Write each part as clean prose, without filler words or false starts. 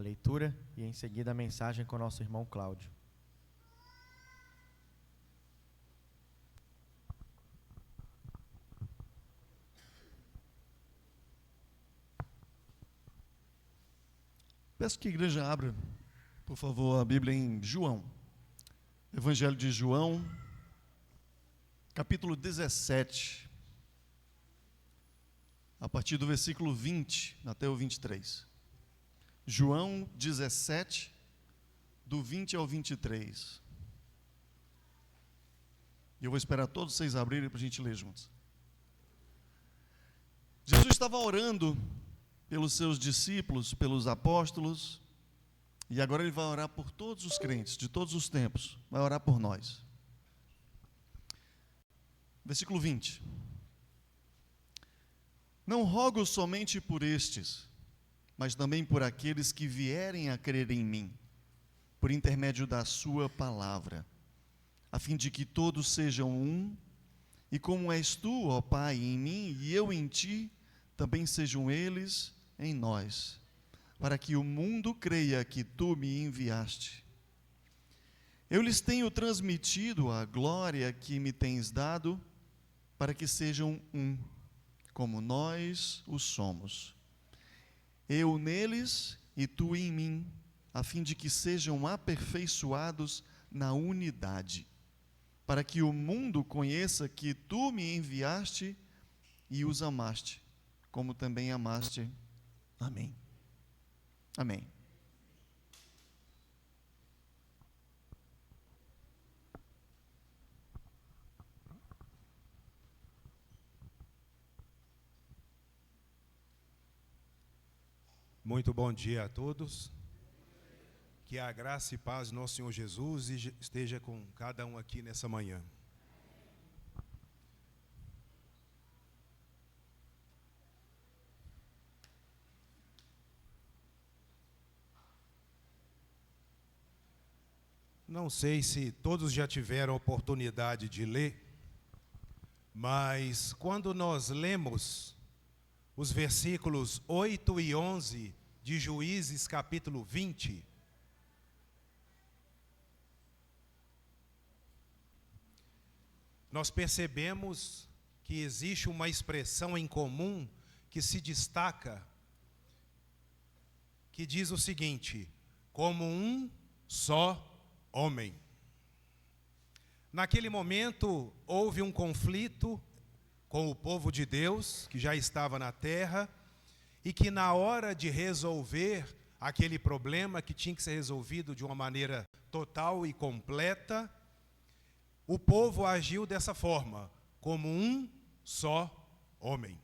leitura e em seguida a mensagem com o nosso irmão Cláudio. Peço que a igreja abra, por favor, a Bíblia em João. Evangelho de João, capítulo 17, a partir do versículo 20 até o 23. João 17, do 20 ao 23. E eu vou esperar todos vocês abrirem para a gente ler juntos. Jesus estava orando pelos seus discípulos, pelos apóstolos, e agora ele vai orar por todos os crentes, de todos os tempos, vai orar por nós. Versículo 20. Não rogo somente por estes, mas também por aqueles que vierem a crer em mim, por intermédio da sua palavra, a fim de que todos sejam um, e como és tu, ó Pai, em mim, e eu em ti, também sejam eles em nós, para que o mundo creia que tu me enviaste. Eu lhes tenho transmitido a glória que me tens dado, para que sejam um, como nós o somos. Eu neles e tu em mim, a fim de que sejam aperfeiçoados na unidade, para que o mundo conheça que tu me enviaste e os amaste, como também amaste. Amém. Amém. Muito bom dia a todos. Que a graça e paz do nosso Senhor Jesus esteja com cada um aqui nessa manhã. Não sei se todos já tiveram a oportunidade de ler, mas quando nós lemos os versículos 8 e 11 de Juízes capítulo 20, nós percebemos que existe uma expressão em comum que se destaca, que diz o seguinte: como um só homem. Naquele momento houve um conflito com o povo de Deus, que já estava na terra, e que na hora de resolver aquele problema que tinha que ser resolvido de uma maneira total e completa, o povo agiu dessa forma, como um só homem.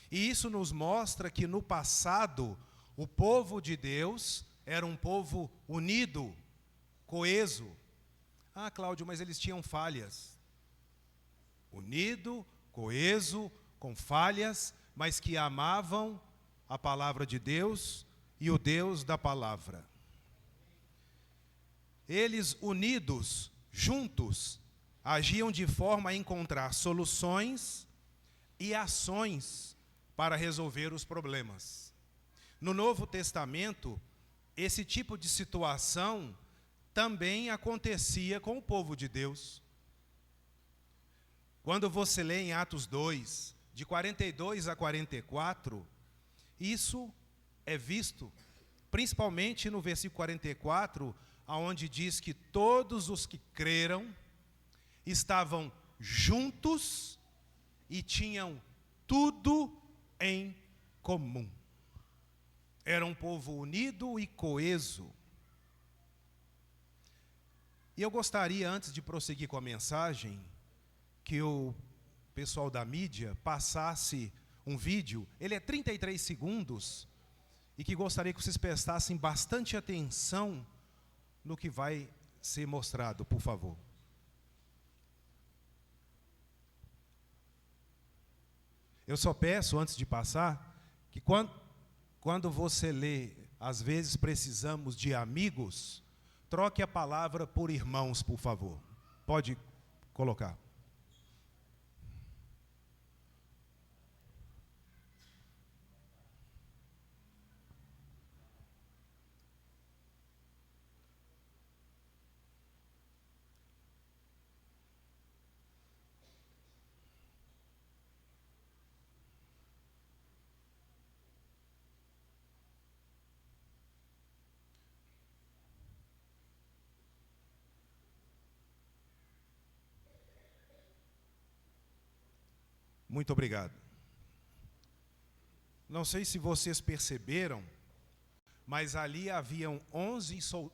E isso nos mostra que no passado, o povo de Deus era um povo unido, coeso. Ah, Cláudio, mas eles tinham falhas. Unido, coeso, com falhas, mas que amavam a palavra de Deus e o Deus da palavra. Eles unidos, juntos, agiam de forma a encontrar soluções e ações para resolver os problemas. No Novo Testamento, esse tipo de situação também acontecia com o povo de Deus. Quando você lê em Atos 2, de 42 a 44, isso é visto, principalmente no versículo 44, onde diz que todos os que creram estavam juntos e tinham tudo em comum. Era um povo unido e coeso. E eu gostaria, antes de prosseguir com a mensagem, que o pessoal da mídia passasse um vídeo, ele é 33 segundos, e que gostaria que vocês prestassem bastante atenção no que vai ser mostrado, por favor. Eu só peço, antes de passar, que quando você lê, às vezes precisamos de amigos, troque a palavra por irmãos, por favor. Pode colocar. Muito obrigado. Não sei se vocês perceberam, mas ali haviam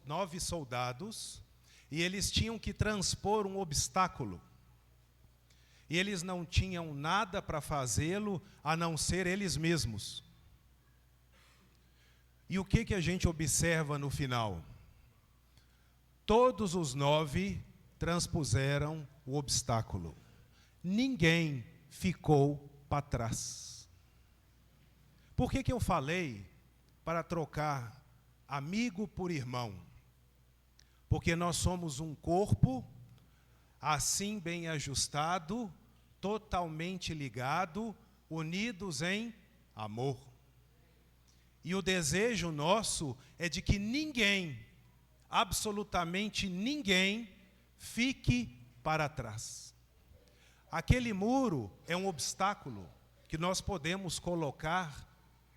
9 soldados e eles tinham que transpor um obstáculo. E eles não tinham nada para fazê-lo a não ser eles mesmos. E o que a gente observa no final? Todos os 9 transpuseram o obstáculo. Ninguém ficou para trás. Por que eu falei para trocar amigo por irmão? Porque nós somos um corpo, assim bem ajustado, totalmente ligado, unidos em amor. E o desejo nosso é de que ninguém, absolutamente ninguém, fique para trás. Aquele muro é um obstáculo que nós podemos colocar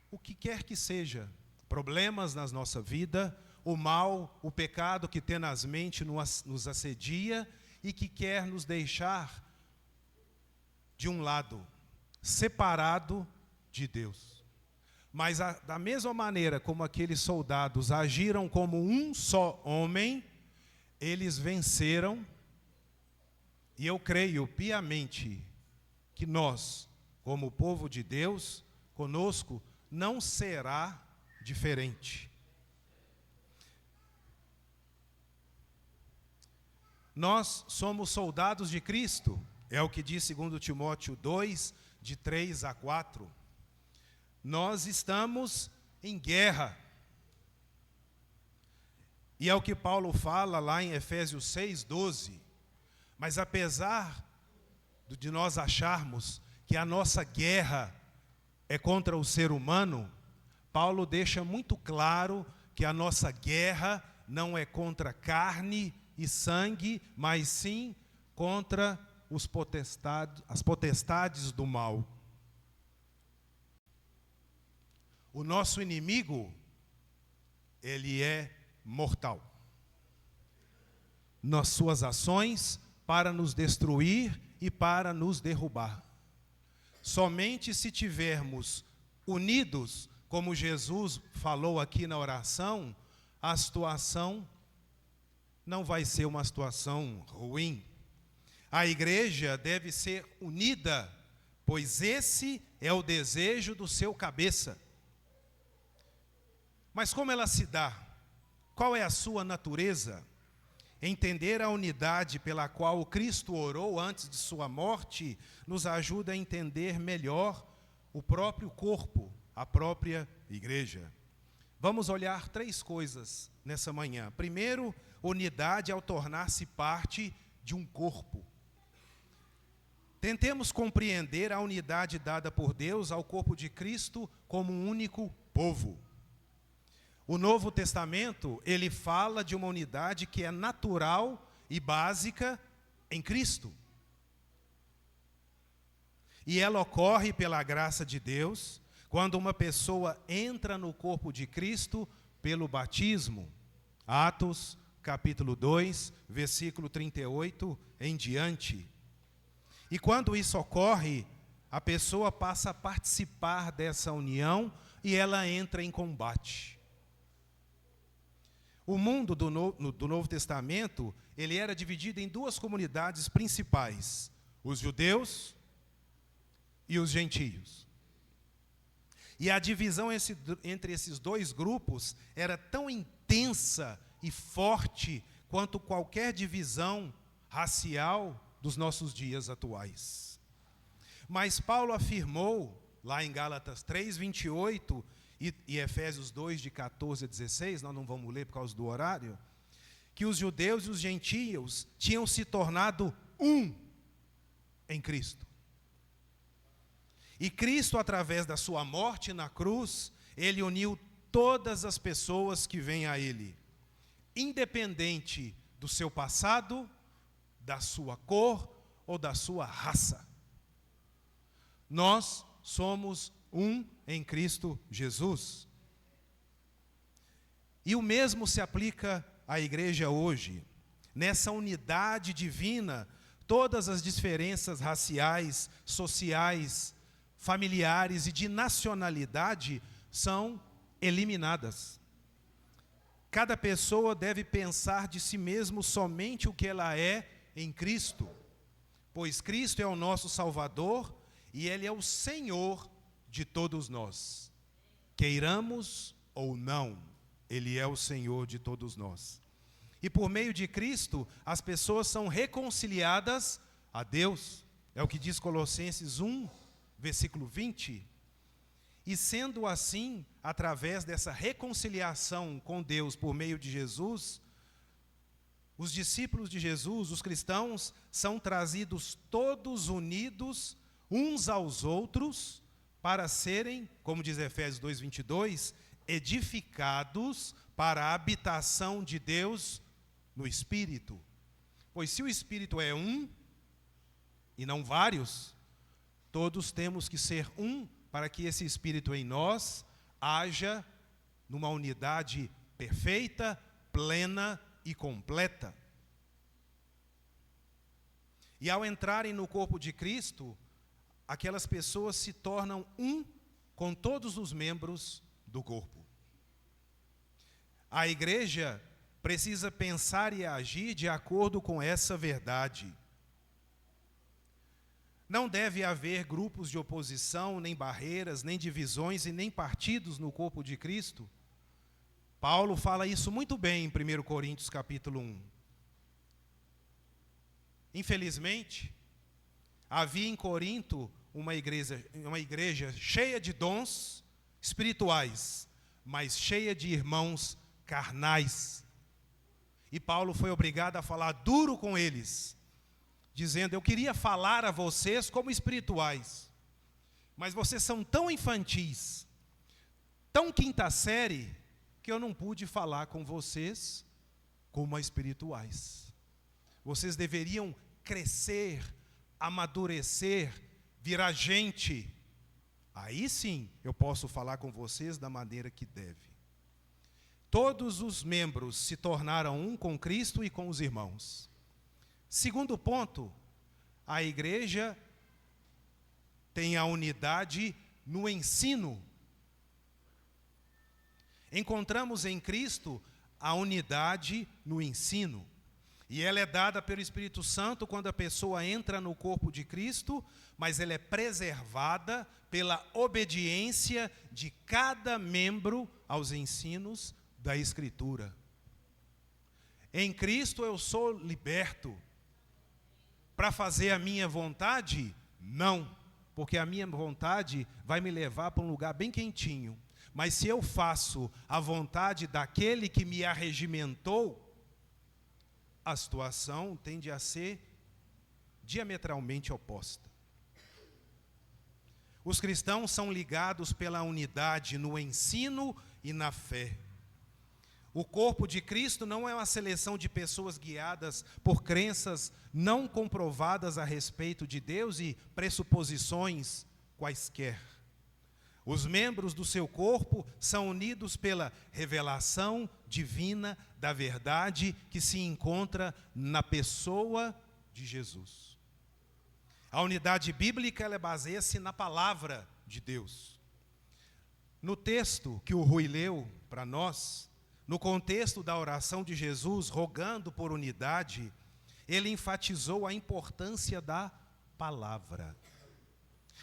o que quer que seja, problemas na nossa vida, o mal, o pecado que tenazmente nos assedia e que quer nos deixar de um lado, separado de Deus. Mas da mesma maneira como aqueles soldados agiram como um só homem, eles venceram. E eu creio piamente que nós, como povo de Deus, conosco não será diferente. Nós somos soldados de Cristo, é o que diz 2 Timóteo 2, de 3 a 4. Nós estamos em guerra. E é o que Paulo fala lá em Efésios 6, 12. Mas apesar de nós acharmos que a nossa guerra é contra o ser humano, Paulo deixa muito claro que a nossa guerra não é contra carne e sangue, mas sim contra as potestades do mal. O nosso inimigo, ele é mortal. Nas suas ações, para nos destruir e para nos derrubar. Somente se tivermos unidos, como Jesus falou aqui na oração, a situação não vai ser uma situação ruim. A igreja deve ser unida, pois esse é o desejo do seu cabeça. Mas como ela se dá? Qual é a sua natureza? Entender a unidade pela qual Cristo orou antes de sua morte nos ajuda a entender melhor o próprio corpo, a própria igreja. Vamos olhar 3 coisas nessa manhã. Primeiro, unidade ao tornar-se parte de um corpo. Tentemos compreender a unidade dada por Deus ao corpo de Cristo como um único povo. O Novo Testamento, ele fala de uma unidade que é natural e básica em Cristo. E ela ocorre pela graça de Deus, quando uma pessoa entra no corpo de Cristo pelo batismo. Atos, capítulo 2, versículo 38 em diante. E quando isso ocorre, a pessoa passa a participar dessa união e ela entra em combate. O mundo do Novo Testamento, ele era dividido em 2 comunidades principais, os judeus e os gentios. E a divisão entre esses 2 grupos era tão intensa e forte quanto qualquer divisão racial dos nossos dias atuais. Mas Paulo afirmou, lá em Gálatas 3, 28, e Efésios 2, de 14 a 16, nós não vamos ler por causa do horário, que os judeus e os gentios tinham se tornado um em Cristo. E Cristo, através da sua morte na cruz, ele uniu todas as pessoas que vêm a ele, independente do seu passado, da sua cor ou da sua raça. Nós somos um em Cristo Jesus. E o mesmo se aplica à igreja hoje. Nessa unidade divina, todas as diferenças raciais, sociais, familiares e de nacionalidade são eliminadas. Cada pessoa deve pensar de si mesmo somente o que ela é em Cristo, pois Cristo é o nosso Salvador e Ele é o Senhor de todos nós. Queiramos ou não, Ele é o Senhor de todos nós. E por meio de Cristo, as pessoas são reconciliadas a Deus. É o que diz Colossenses 1, versículo 20. E sendo assim, através dessa reconciliação com Deus por meio de Jesus, os discípulos de Jesus, os cristãos, são trazidos todos unidos uns aos outros para serem, como diz Efésios 2:22, edificados para a habitação de Deus no Espírito. Pois se o Espírito é um e não vários, todos temos que ser um para que esse Espírito em nós haja numa unidade perfeita, plena e completa. E ao entrarem no corpo de Cristo, aquelas pessoas se tornam um com todos os membros do corpo. A igreja precisa pensar e agir de acordo com essa verdade. Não deve haver grupos de oposição, nem barreiras, nem divisões e nem partidos no corpo de Cristo. Paulo fala isso muito bem em 1 Coríntios capítulo 1. Infelizmente, havia em Corinto uma igreja cheia de dons espirituais, mas cheia de irmãos carnais. E Paulo foi obrigado a falar duro com eles, dizendo: eu queria falar a vocês como espirituais, mas vocês são tão infantis, tão quinta série, que eu não pude falar com vocês como espirituais. Vocês deveriam crescer, amadurecer, virar gente. Aí sim eu posso falar com vocês da maneira que deve. Todos os membros se tornaram um com Cristo e com os irmãos. Segundo ponto, a igreja tem a unidade no ensino. Encontramos em Cristo a unidade no ensino. E ela é dada pelo Espírito Santo quando a pessoa entra no corpo de Cristo, mas ela é preservada pela obediência de cada membro aos ensinos da Escritura. Em Cristo eu sou liberto. Para fazer a minha vontade? Não, porque a minha vontade vai me levar para um lugar bem quentinho. Mas se eu faço a vontade daquele que me arregimentou, a situação tende a ser diametralmente oposta. Os cristãos são ligados pela unidade no ensino e na fé. O corpo de Cristo não é uma seleção de pessoas guiadas por crenças não comprovadas a respeito de Deus e pressuposições quaisquer. Os membros do seu corpo são unidos pela revelação divina da verdade que se encontra na pessoa de Jesus. A unidade bíblica ela baseia-se na palavra de Deus. No texto que o Rui leu para nós, no contexto da oração de Jesus, rogando por unidade, ele enfatizou a importância da palavra.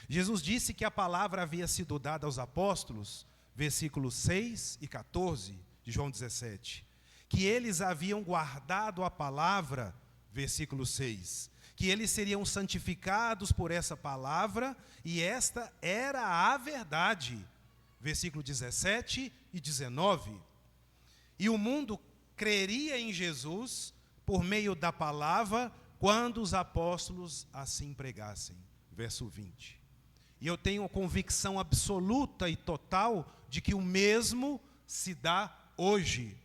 Jesus disse que a palavra havia sido dada aos apóstolos, versículos 6 e 14 de João 17, que eles haviam guardado a palavra, versículo 6, que eles seriam santificados por essa palavra, e esta era a verdade, versículo 17 e 19. E o mundo creria em Jesus por meio da palavra quando os apóstolos assim pregassem. Verso 20. E eu tenho a convicção absoluta e total de que o mesmo se dá hoje.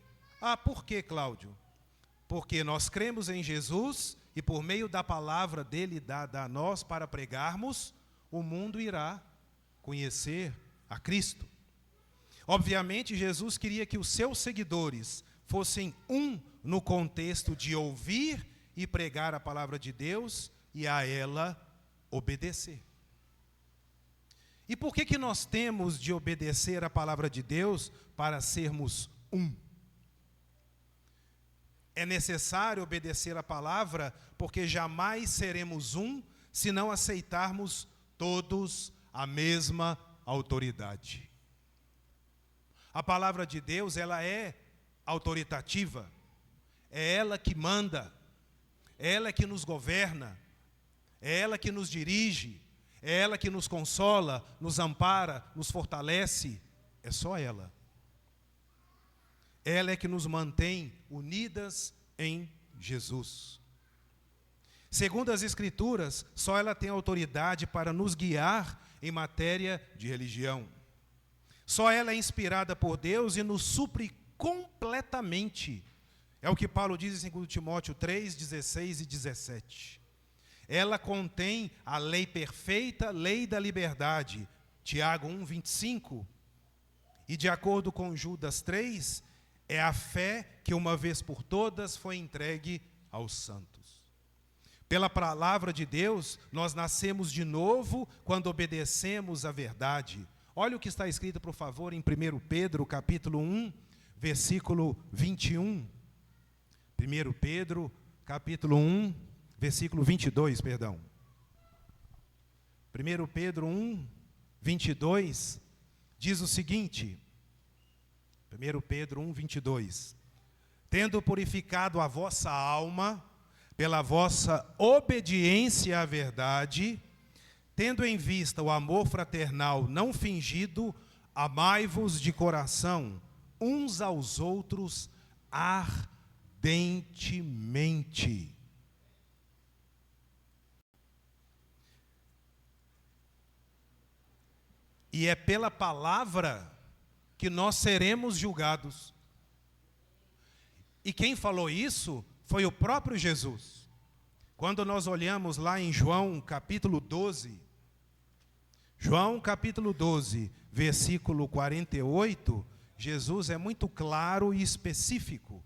Ah, por quê, Cláudio? Porque nós cremos em Jesus e por meio da palavra dele dada a nós para pregarmos, o mundo irá conhecer a Cristo. Obviamente, Jesus queria que os seus seguidores fossem um no contexto de ouvir e pregar a palavra de Deus e a ela obedecer. E por que nós temos de obedecer a palavra de Deus para sermos um? É necessário obedecer a palavra porque jamais seremos um se não aceitarmos todos a mesma autoridade. A palavra de Deus, ela é autoritativa, é ela que manda, é ela que nos governa, é ela que nos dirige, é ela que nos consola, nos ampara, nos fortalece, é só ela. Ela é que nos mantém unidas em Jesus. Segundo as Escrituras, só ela tem autoridade para nos guiar em matéria de religião. Só ela é inspirada por Deus e nos supre completamente. É o que Paulo diz em 2 Timóteo 3, 16 e 17. Ela contém a lei perfeita, lei da liberdade. Tiago 1, 25. E de acordo com Judas 3, é a fé que uma vez por todas foi entregue aos santos. Pela palavra de Deus, nós nascemos de novo quando obedecemos a verdade. Olha o que está escrito, por favor, em 1 Pedro, capítulo 1, versículo 21. 1 Pedro, capítulo 1, versículo 22, perdão. 1 Pedro 1, 22, diz o seguinte, 1 Pedro 1, 22. Tendo purificado a vossa alma pela vossa obediência à verdade, tendo em vista o amor fraternal não fingido, amai-vos de coração, uns aos outros ardentemente. E é pela palavra que nós seremos julgados. E quem falou isso foi o próprio Jesus. Quando nós olhamos lá em João capítulo 12, João capítulo 12, versículo 48, Jesus é muito claro e específico.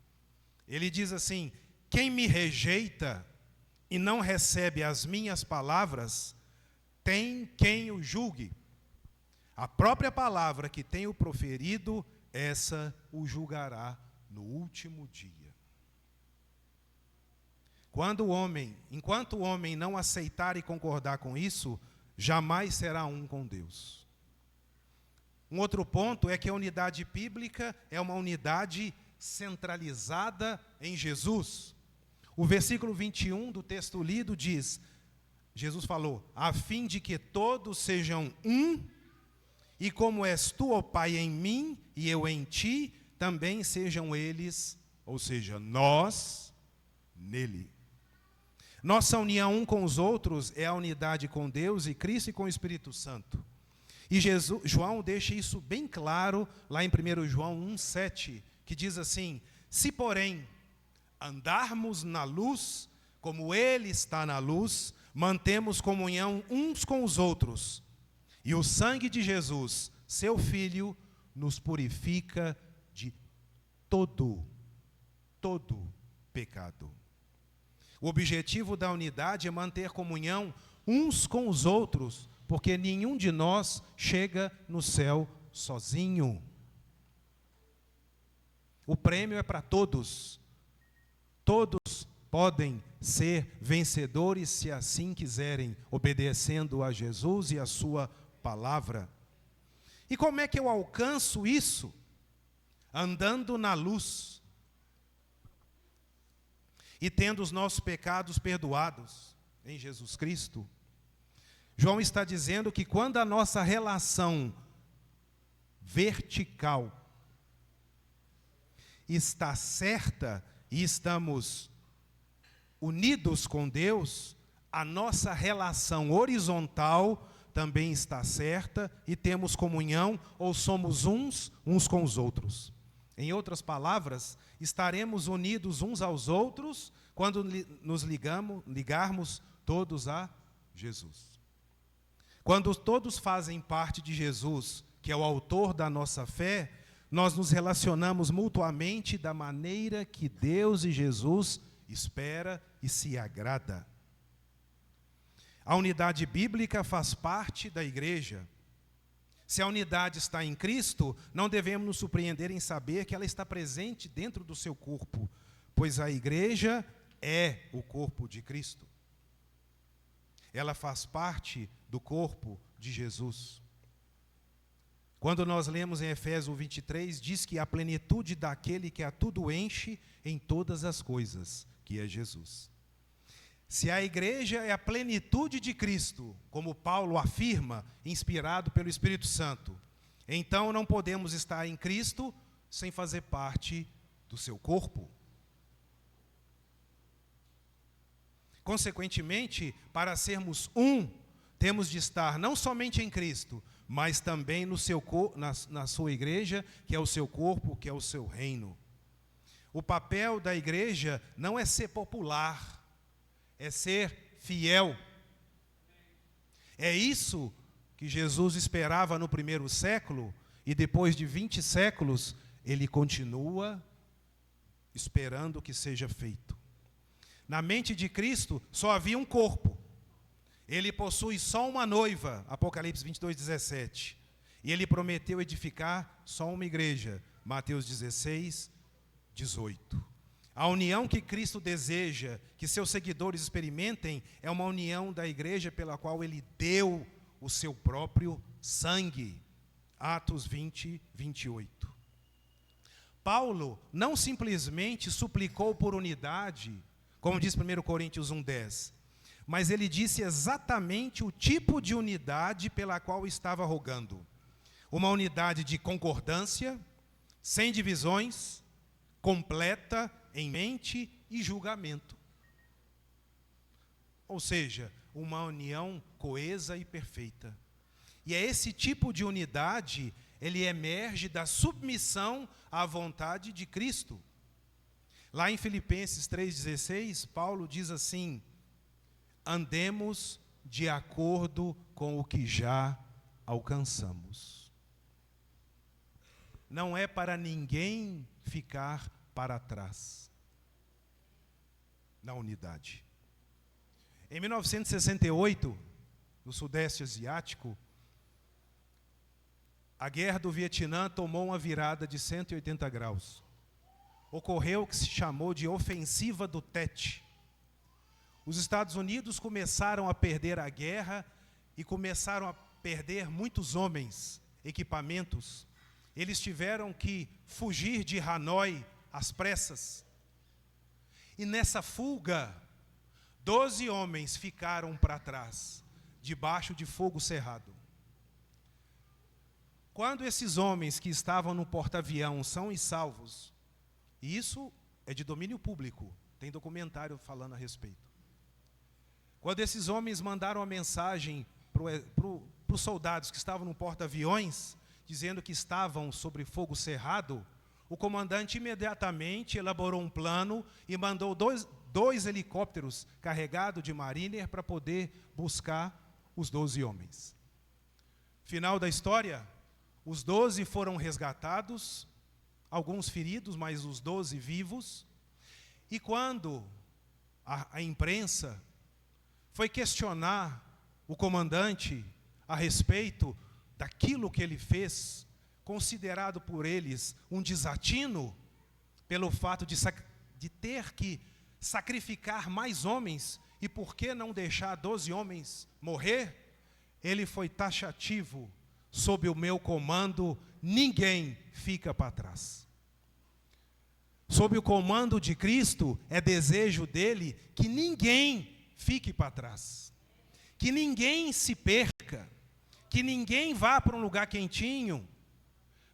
Ele diz assim: quem me rejeita e não recebe as minhas palavras, tem quem o julgue. A própria palavra que tenho proferido, essa o julgará no último dia. Enquanto o homem não aceitar e concordar com isso, jamais será um com Deus. Um outro ponto é que a unidade bíblica é uma unidade centralizada em Jesus. O versículo 21 do texto lido diz, Jesus falou, a fim de que todos sejam um, e como és tu, ó Pai, em mim e eu em ti, também sejam eles, ou seja, nós, nele. Nossa união um com os outros é a unidade com Deus e Cristo e com o Espírito Santo. E João deixa isso bem claro lá em 1 João 1,7, que diz assim, se porém andarmos na luz, como Ele está na luz, mantemos comunhão uns com os outros. E o sangue de Jesus, seu Filho, nos purifica de todo pecado. O objetivo da unidade é manter comunhão uns com os outros, porque nenhum de nós chega no céu sozinho. O prêmio é para todos. Todos podem ser vencedores se assim quiserem, obedecendo a Jesus e a sua palavra. E como é que eu alcanço isso? Andando na luz e tendo os nossos pecados perdoados em Jesus Cristo. João está dizendo que quando a nossa relação vertical está certa e estamos unidos com Deus, a nossa relação horizontal também está certa e temos comunhão ou somos uns com os outros. Em outras palavras, estaremos unidos uns aos outros quando nos ligarmos todos a Jesus. Quando todos fazem parte de Jesus, que é o autor da nossa fé, nós nos relacionamos mutuamente da maneira que Deus e Jesus espera e se agrada. A unidade bíblica faz parte da igreja. Se a unidade está em Cristo, não devemos nos surpreender em saber que ela está presente dentro do seu corpo, pois a igreja é o corpo de Cristo. Ela faz parte do corpo de Jesus. Quando nós lemos em Efésios 23, diz que a plenitude daquele que a tudo enche em todas as coisas, que é Jesus. Se a igreja é a plenitude de Cristo, como Paulo afirma, inspirado pelo Espírito Santo, então não podemos estar em Cristo sem fazer parte do seu corpo. Consequentemente, para sermos um, temos de estar não somente em Cristo, mas também na sua igreja, que é o seu corpo, que é o seu reino. O papel da igreja não é ser popular, é ser fiel. É isso que Jesus esperava no primeiro século, e depois de 20 séculos, ele continua esperando que seja feito. Na mente de Cristo, só havia um corpo. Ele possui só uma noiva, Apocalipse 22, 17. E ele prometeu edificar só uma igreja, Mateus 16, 18. A união que Cristo deseja que seus seguidores experimentem é uma união da igreja pela qual ele deu o seu próprio sangue. Atos 20, 28. Paulo não simplesmente suplicou por unidade, como diz 1 Coríntios 1,10, mas ele disse exatamente o tipo de unidade pela qual estava rogando. Uma unidade de concordância, sem divisões, completa em mente e julgamento. Ou seja, uma união coesa e perfeita. E é esse tipo de unidade, ele emerge da submissão à vontade de Cristo. Lá em Filipenses 3,16, Paulo diz assim: andemos de acordo com o que já alcançamos. Não é para ninguém ficar para trás na unidade. Em 1968, no Sudeste Asiático, a guerra do Vietnã tomou uma virada de 180 graus. Ocorreu o que se chamou de ofensiva do Tet. Os Estados Unidos começaram a perder a guerra e começaram a perder muitos homens, equipamentos. Eles tiveram que fugir de Hanoi às pressas. E nessa fuga, 12 homens ficaram para trás, debaixo de fogo cerrado. Quando esses homens que estavam no porta-avião são e salvos, e isso é de domínio público, tem documentário falando a respeito. Quando esses homens mandaram a mensagem para os soldados que estavam no porta-aviões, dizendo que estavam sobre fogo cerrado, o comandante imediatamente elaborou um plano e mandou dois helicópteros carregados de Mariner para poder buscar os 12 homens. Final da história, os 12 foram resgatados, alguns feridos, mas os 12 vivos. E quando a imprensa foi questionar o comandante a respeito daquilo que ele fez, considerado por eles um desatino, pelo fato de ter que sacrificar mais homens, e por que não deixar 12 homens morrer, ele foi taxativo: sob o meu comando, ninguém fica para trás. Sob o comando de Cristo, é desejo dele que ninguém fique para trás, que ninguém se perca, que ninguém vá para um lugar quentinho,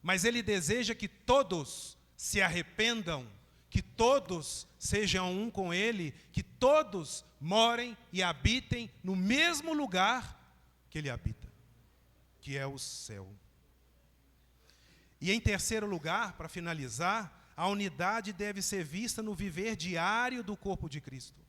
mas ele deseja que todos se arrependam, que todos sejam um com ele, que todos morem e habitem no mesmo lugar que ele habita, que é o céu. E em terceiro lugar, para finalizar, a unidade deve ser vista no viver diário do corpo de Cristo.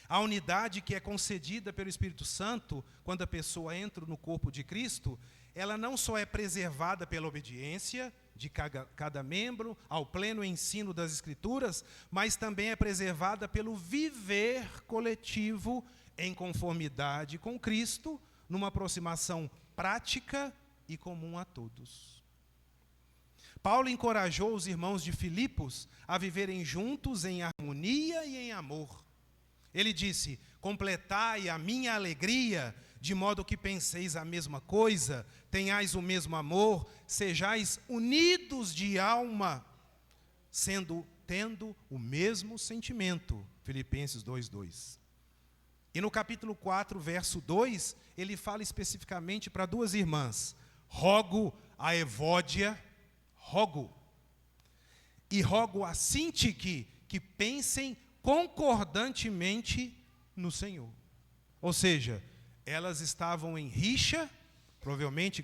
A unidade que é concedida pelo Espírito Santo, quando a pessoa entra no corpo de Cristo, ela não só é preservada pela obediência de cada membro, ao pleno ensino das Escrituras, mas também é preservada pelo viver coletivo em conformidade com Cristo, numa aproximação prática e comum a todos. Paulo encorajou os irmãos de Filipos a viverem juntos em harmonia e em amor. Ele disse: completai a minha alegria, de modo que penseis a mesma coisa, tenhais o mesmo amor, sejais unidos de alma, tendo o mesmo sentimento. Filipenses 2:2. E no capítulo 4, verso 2, ele fala especificamente para duas irmãs: rogo a Evódia, e rogo a Sintique, que pensem concordantemente no Senhor. Ou seja, elas estavam em rixa, provavelmente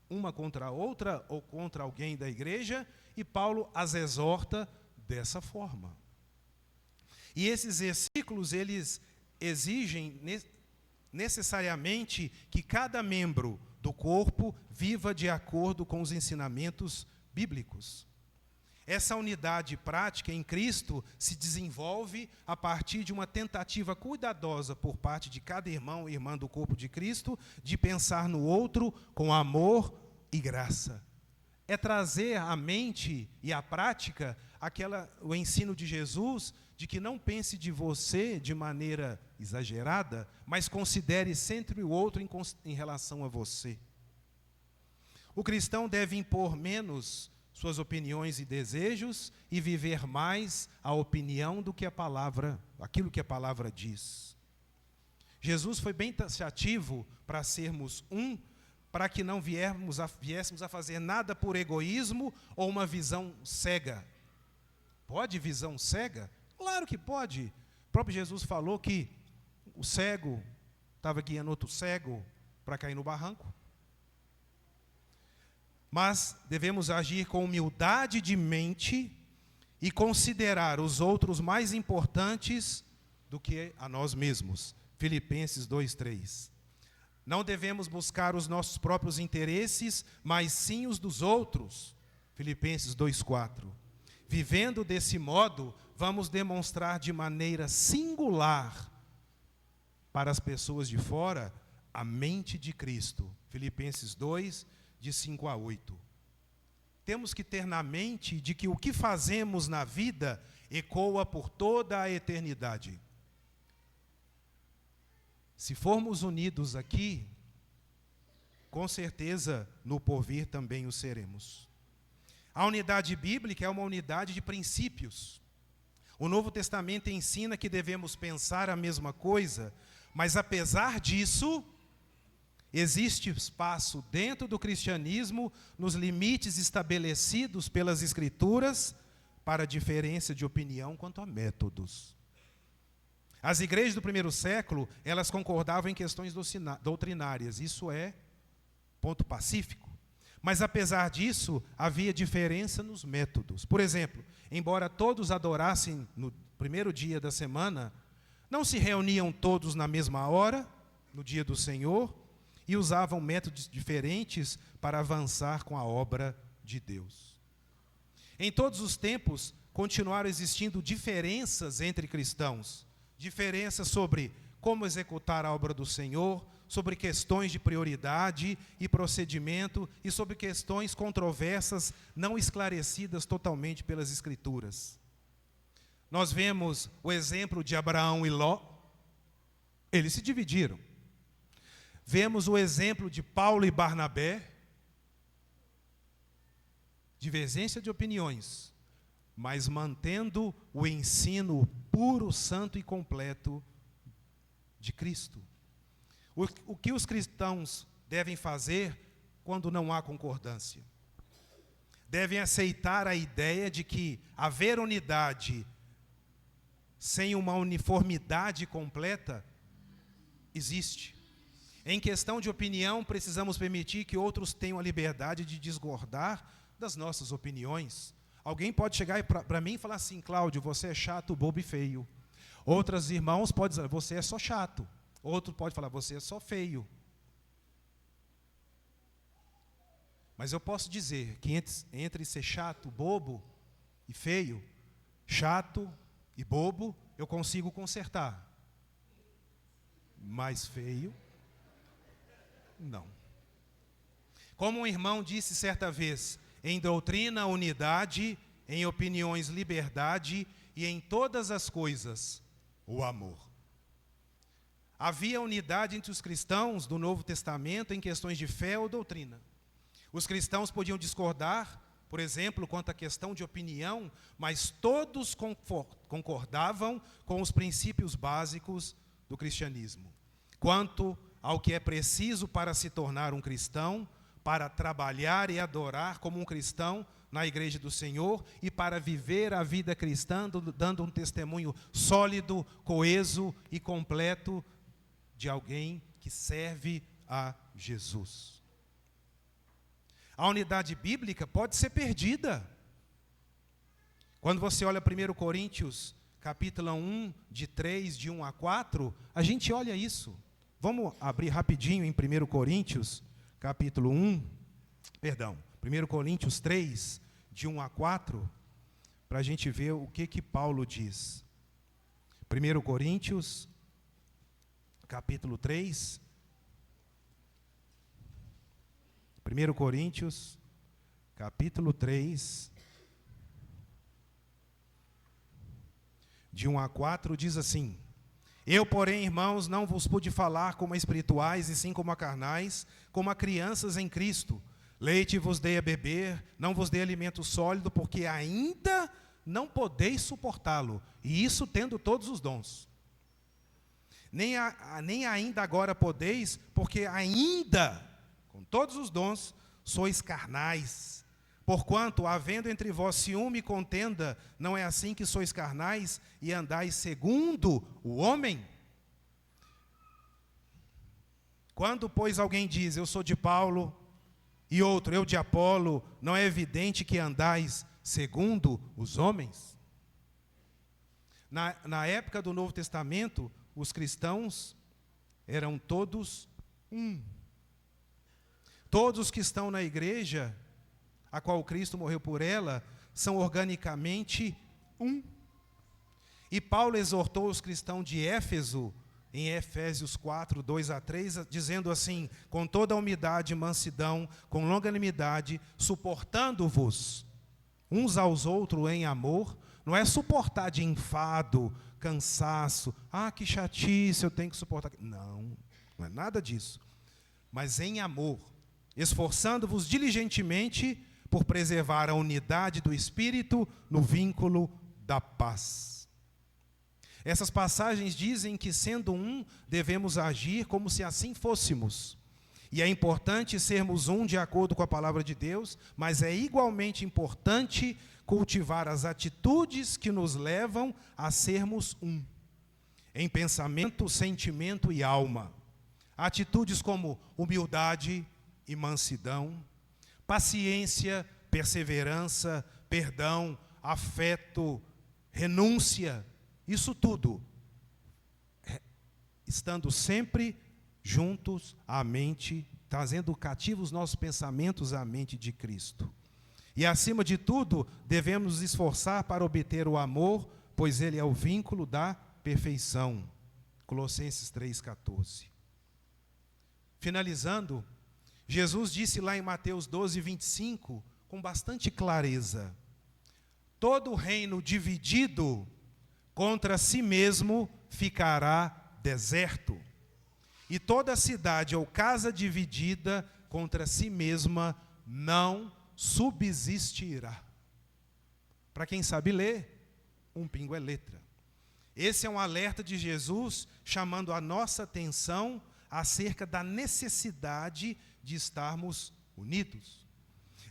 uma contra a outra ou contra alguém da igreja, e Paulo as exorta dessa forma. E esses versículos, eles exigem necessariamente que cada membro do corpo viva de acordo com os ensinamentos bíblicos. Essa unidade prática em Cristo se desenvolve a partir de uma tentativa cuidadosa por parte de cada irmão e irmã do corpo de Cristo de pensar no outro com amor e graça. É trazer à mente e à prática o ensino de Jesus de que não pense de você de maneira exagerada, mas considere sempre o outro em relação a você. O cristão deve impor menos suas opiniões e desejos e viver mais a opinião do que aquilo que a palavra diz. Jesus foi bem taxativo para sermos para que não viéssemos a fazer nada por egoísmo ou uma visão cega. Pode visão cega? Claro que pode. O próprio Jesus falou que o cego estava guiando outro cego para cair no barranco. Mas devemos agir com humildade de mente e considerar os outros mais importantes do que a nós mesmos. Filipenses 2:3. Não devemos buscar os nossos próprios interesses, mas sim os dos outros. Filipenses 2:4. Vivendo desse modo, vamos demonstrar de maneira singular para as pessoas de fora a mente de Cristo. Filipenses 2, de 5 a 8. Temos que ter na mente de que o que fazemos na vida ecoa por toda a eternidade. Se formos unidos aqui, com certeza no porvir também o seremos. A unidade bíblica é uma unidade de princípios. O Novo Testamento ensina que devemos pensar a mesma coisa, mas apesar disso, existe espaço dentro do cristianismo, nos limites estabelecidos pelas Escrituras, para diferença de opinião quanto a métodos. As igrejas do primeiro século, elas concordavam em questões doutrinárias, isso é ponto pacífico. Mas apesar disso, havia diferença nos métodos. Por exemplo, embora todos adorassem no primeiro dia da semana, não se reuniam todos na mesma hora, no dia do Senhor, e usavam métodos diferentes para avançar com a obra de Deus. Em todos os tempos, continuaram existindo diferenças entre cristãos. Diferenças sobre como executar a obra do Senhor, sobre questões de prioridade e procedimento e sobre questões controversas não esclarecidas totalmente pelas Escrituras. Nós vemos o exemplo de Abraão e Ló. Eles se dividiram. Vemos o exemplo de Paulo e Barnabé. Divergência de opiniões, mas mantendo o ensino puro, santo e completo de Cristo. O que os cristãos devem fazer quando não há concordância? Devem aceitar a ideia de que haver unidade sem uma uniformidade completa existe. Em questão de opinião, precisamos permitir que outros tenham a liberdade de discordar das nossas opiniões. Alguém pode chegar para mim e falar assim: Cláudio, você é chato, bobo e feio. Outros irmãos podem dizer: você é só chato. Outro pode falar: você é só feio. Mas eu posso dizer que entre ser chato, bobo e feio, chato e bobo, eu consigo consertar. Mas feio, não. Como um irmão disse certa vez, em doutrina, unidade, em opiniões, liberdade, e em todas as coisas, o amor. Havia unidade entre os cristãos do Novo Testamento em questões de fé ou doutrina. Os cristãos podiam discordar, por exemplo, quanto à questão de opinião, mas todos concordavam com os princípios básicos do cristianismo. Quanto ao que é preciso para se tornar um cristão, para trabalhar e adorar como um cristão na igreja do Senhor e para viver a vida cristã, dando um testemunho sólido, coeso e completo de alguém que serve a Jesus. A unidade bíblica pode ser perdida. Quando você olha 1 Coríntios, capítulo 1, de 1 a 4, a gente olha isso. Vamos abrir rapidinho em 1 Coríntios, capítulo 1, 1 Coríntios 3, de 1 a 4, para a gente ver o que Paulo diz. 1 Coríntios, capítulo 3, 1 Coríntios, capítulo 3, de 1 a 4, diz assim: Eu, porém, irmãos, não vos pude falar como a espirituais, e sim como a carnais, como a crianças em Cristo. Leite vos dei a beber, não vos dei alimento sólido, porque ainda não podeis suportá-lo, e isso tendo todos os dons. Nem ainda agora podeis, porque ainda, com todos os dons, sois carnais. Porquanto, havendo entre vós ciúme e contenda, não é assim que sois carnais e andais segundo o homem? Quando, pois, alguém diz, eu sou de Paulo, e outro, eu de Apolo, não é evidente que andais segundo os homens? Na época do Novo Testamento, os cristãos eram todos um. Todos que estão na igreja, a qual Cristo morreu por ela, são organicamente um. E Paulo exortou os cristãos de Éfeso, em Efésios 4, 2 a 3, dizendo assim: com toda a humildade e mansidão, com longanimidade, suportando-vos uns aos outros em amor. Não é suportar de enfado, cansaço, que chatice, eu tenho que suportar. Não é nada disso. Mas em amor, esforçando-vos diligentemente por preservar a unidade do Espírito no vínculo da paz. Essas passagens dizem que, sendo um, devemos agir como se assim fôssemos. E é importante sermos um de acordo com a palavra de Deus, mas é igualmente importante cultivar as atitudes que nos levam a sermos um, em pensamento, sentimento e alma. Atitudes como humildade e mansidão, paciência, perseverança, perdão, afeto, renúncia. Isso tudo, estando sempre juntos à mente, trazendo cativos nossos pensamentos à mente de Cristo. E, acima de tudo, devemos nos esforçar para obter o amor, pois ele é o vínculo da perfeição. Colossenses 3,14. Finalizando, Jesus disse lá em Mateus 12, 25, com bastante clareza: todo reino dividido contra si mesmo ficará deserto, e toda cidade ou casa dividida contra si mesma não subsistirá. Para quem sabe ler, um pingo é letra. Esse é um alerta de Jesus, chamando a nossa atenção acerca da necessidade de estarmos unidos.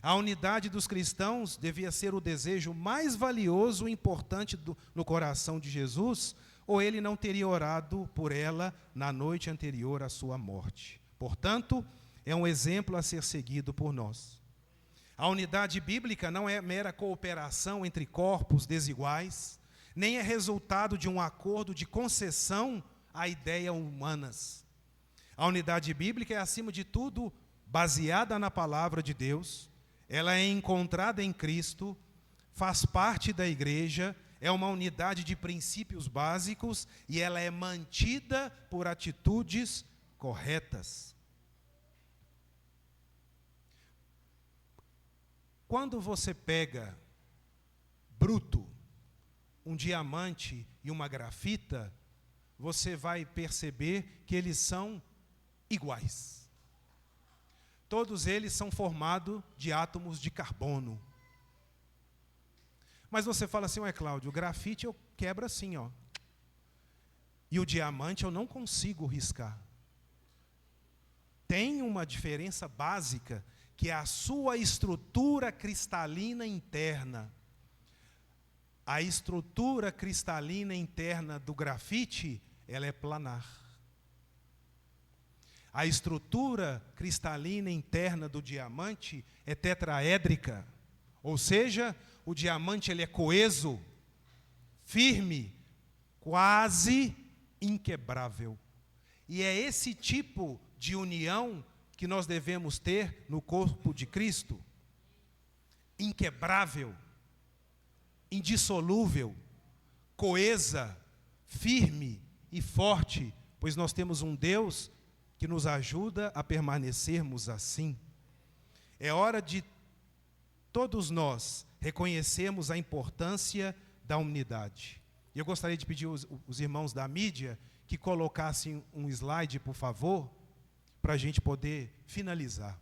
A unidade dos cristãos devia ser o desejo mais valioso e importante no coração de Jesus, ou ele não teria orado por ela na noite anterior à sua morte. Portanto, é um exemplo a ser seguido por nós. A unidade bíblica não é mera cooperação entre corpos desiguais, nem é resultado de um acordo de concessão a ideias humanas. A unidade bíblica é, acima de tudo, baseada na palavra de Deus, ela é encontrada em Cristo, faz parte da igreja, é uma unidade de princípios básicos e ela é mantida por atitudes corretas. Quando você pega bruto, um diamante e uma grafita, você vai perceber que eles são iguais. Todos eles são formados de átomos de carbono. Mas você fala assim, ué, Cláudio, o grafite eu quebro assim, ó. E o diamante eu não consigo riscar. Tem uma diferença básica, que é a sua estrutura cristalina interna. A estrutura cristalina interna do grafite, ela é planar. A estrutura cristalina interna do diamante é tetraédrica. Ou seja, o diamante ele é coeso, firme, quase inquebrável. E é esse tipo de união que nós devemos ter no corpo de Cristo. Inquebrável, indissolúvel, coesa, firme e forte, pois nós temos um Deus que nos ajuda a permanecermos assim. É hora de todos nós reconhecermos a importância da unidade. E eu gostaria de pedir os irmãos da mídia que colocassem um slide, por favor, para a gente poder finalizar.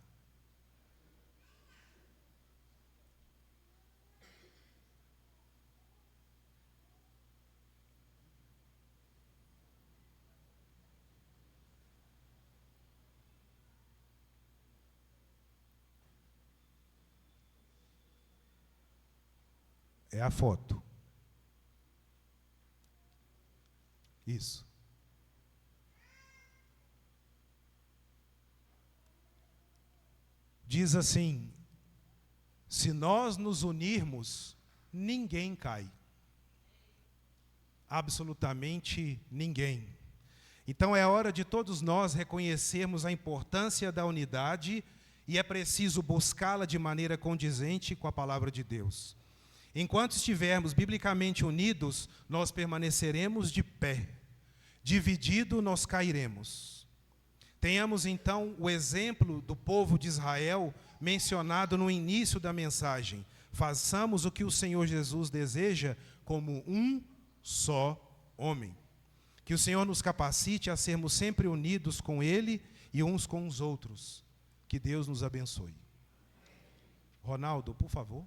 É a foto. Isso. Diz assim: se nós nos unirmos, ninguém cai. Absolutamente ninguém. Então é hora de todos nós reconhecermos a importância da unidade e é preciso buscá-la de maneira condizente com a palavra de Deus. Enquanto estivermos biblicamente unidos, nós permaneceremos de pé. Dividido, nós cairemos. Tenhamos então o exemplo do povo de Israel mencionado no início da mensagem. Façamos o que o Senhor Jesus deseja como um só homem. Que o Senhor nos capacite a sermos sempre unidos com Ele e uns com os outros. Que Deus nos abençoe. Ronaldo, por favor.